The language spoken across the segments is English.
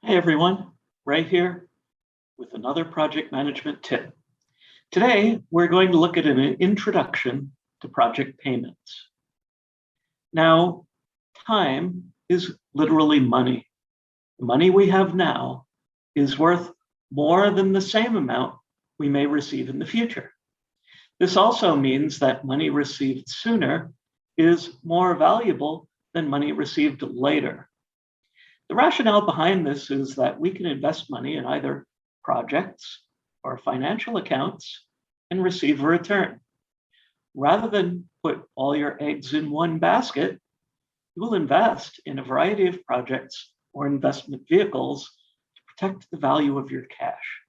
Hey everyone, Ray here with another project management tip. Today, we're going to look at an introduction to project payments. Now, time is literally money. The money we have now is worth more than the same amount we may receive in the future. This also means that money received sooner is more valuable than money received later. The rationale behind this is that we can invest money in either projects or financial accounts and receive a return. Rather than put all your eggs in one basket, you will invest in a variety of projects or investment vehicles to protect the value of your cash.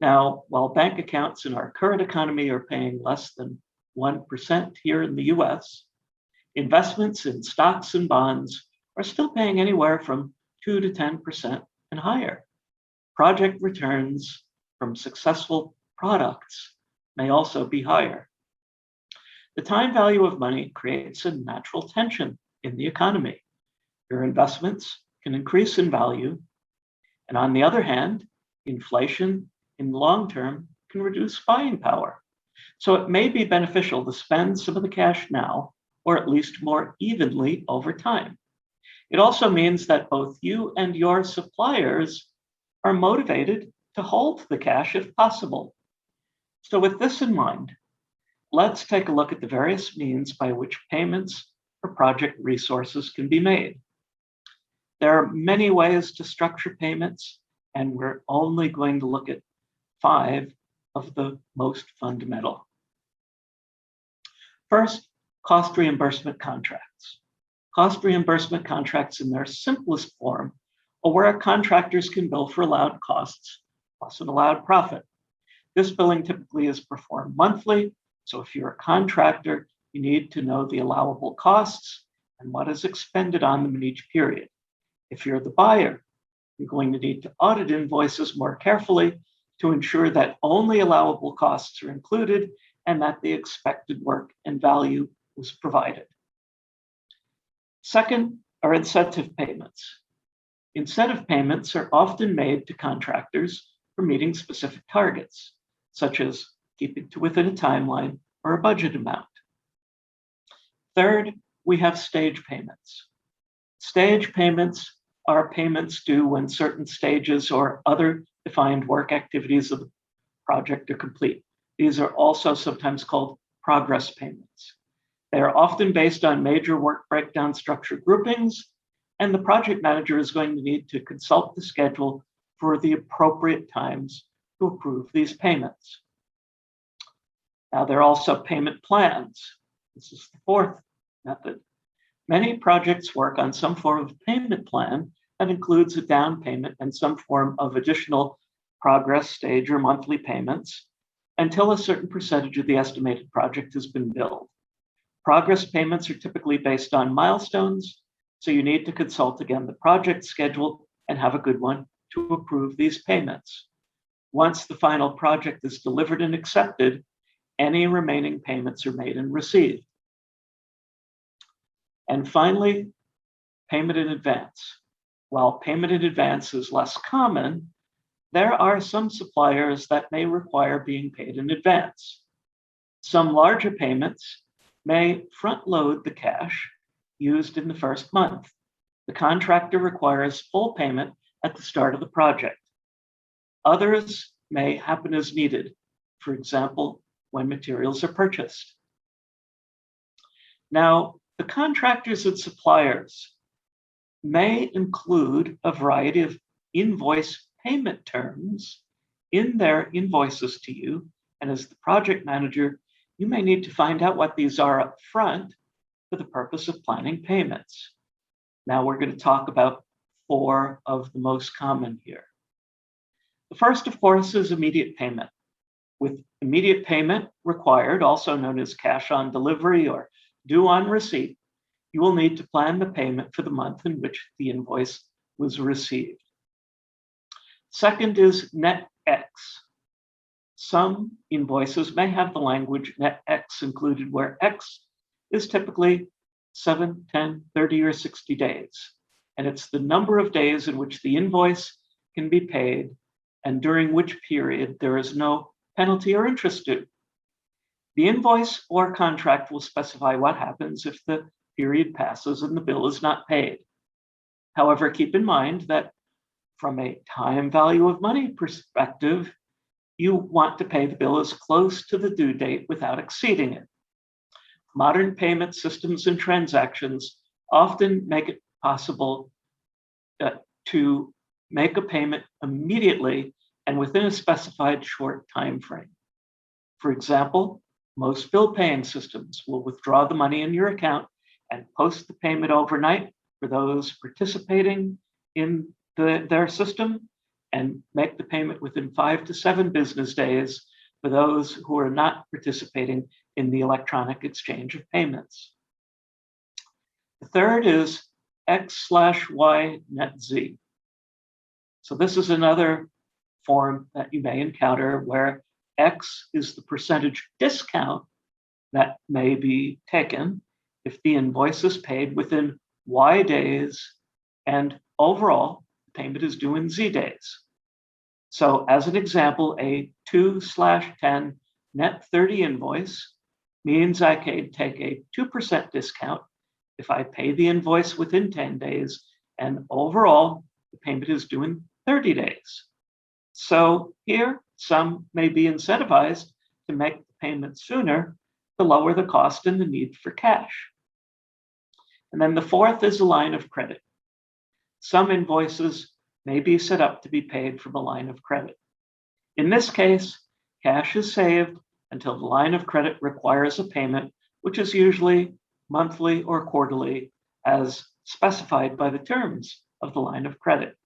Now, while bank accounts in our current economy are paying less than 1% here in the US, investments in stocks and bonds are still paying anywhere from 2 to 10% and higher. Project returns from successful products may also be higher. The time value of money creates a natural tension in the economy. Your investments can increase in value, and on the other hand, inflation in the long term can reduce buying power. So it may be beneficial to spend some of the cash now, or at least more evenly over time. It also means that both you and your suppliers are motivated to hold the cash if possible. So with this in mind, let's take a look at the various means by which payments for project resources can be made. There are many ways to structure payments, and we're only going to look at 5 of the most fundamental. First, cost reimbursement contracts. Cost reimbursement contracts in their simplest form are where contractors can bill for allowed costs plus an allowed profit. This billing typically is performed monthly, so if you're a contractor, you need to know the allowable costs and what is expended on them in each period. If you're the buyer, you're going to need to audit invoices more carefully to ensure that only allowable costs are included and that the expected work and value was provided. Second are incentive payments. Incentive payments are often made to contractors for meeting specific targets, such as keeping to within a timeline or a budget amount. Third, we have stage payments. Stage payments are payments due when certain stages or other defined work activities of the project are complete. These are also sometimes called progress payments. They are often based on major work breakdown structure groupings, and the project manager is going to need to consult the schedule for the appropriate times to approve these payments. Now, there are also payment plans. This is the fourth method. Many projects work on some form of payment plan that includes a down payment and some form of additional progress stage or monthly payments until a certain percentage of the estimated project has been billed. Progress payments are typically based on milestones, so you need to consult again the project schedule and have a good one to approve these payments. Once the final project is delivered and accepted, any remaining payments are made and received. And finally, payment in advance. While payment in advance is less common, there are some suppliers that may require being paid in advance. Some larger payments may front load the cash used in the first month. The contractor requires full payment at the start of the project. Others may happen as needed, for example, when materials are purchased. Now, the contractors and suppliers may include a variety of invoice payment terms in their invoices to you, and as the project manager, you may need to find out what these are up front for the purpose of planning payments. Now we're going to talk about 4 of the most common here. The first, of course, is immediate payment. With immediate payment required, also known as cash on delivery or due on receipt, you will need to plan the payment for the month in which the invoice was received. Second is net X. Some invoices may have the language net X included, where X is typically 7, 10, 30, or 60 days. and it's the number of days in which the invoice can be paid and during which period there is no penalty or interest due. The invoice or contract will specify what happens if the period passes and the bill is not paid. However, keep in mind that from a time value of money perspective, you want to pay the bill as close to the due date without exceeding it. Modern payment systems and transactions often make it possible to make a payment immediately and within a specified short time frame. For example, most bill paying systems will withdraw the money in your account and post the payment overnight for those participating in their system, and make the payment within 5 to 7 business days for those who are not participating in the electronic exchange of payments. The third is X/Y net Z. So this is another form that you may encounter where X is the percentage discount that may be taken if the invoice is paid within Y days and overall the payment is due in Z days. So as an example, a 2/10 net 30 invoice means I can take a 2% discount if I pay the invoice within 10 days and overall the payment is due in 30 days. So here, some may be incentivized to make the payment sooner to lower the cost and the need for cash. And then the fourth is a line of credit. Some invoices may be set up to be paid from a line of credit. In this case, cash is saved until the line of credit requires a payment, which is usually monthly or quarterly as specified by the terms of the line of credit.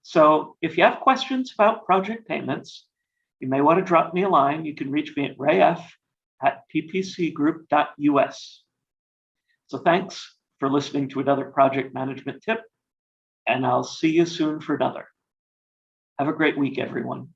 So if you have questions about project payments, you may want to drop me a line. You can reach me at rayf@ppcgroup.us. So thanks for listening to another project management tip, and I'll see you soon for another. Have a great week, everyone.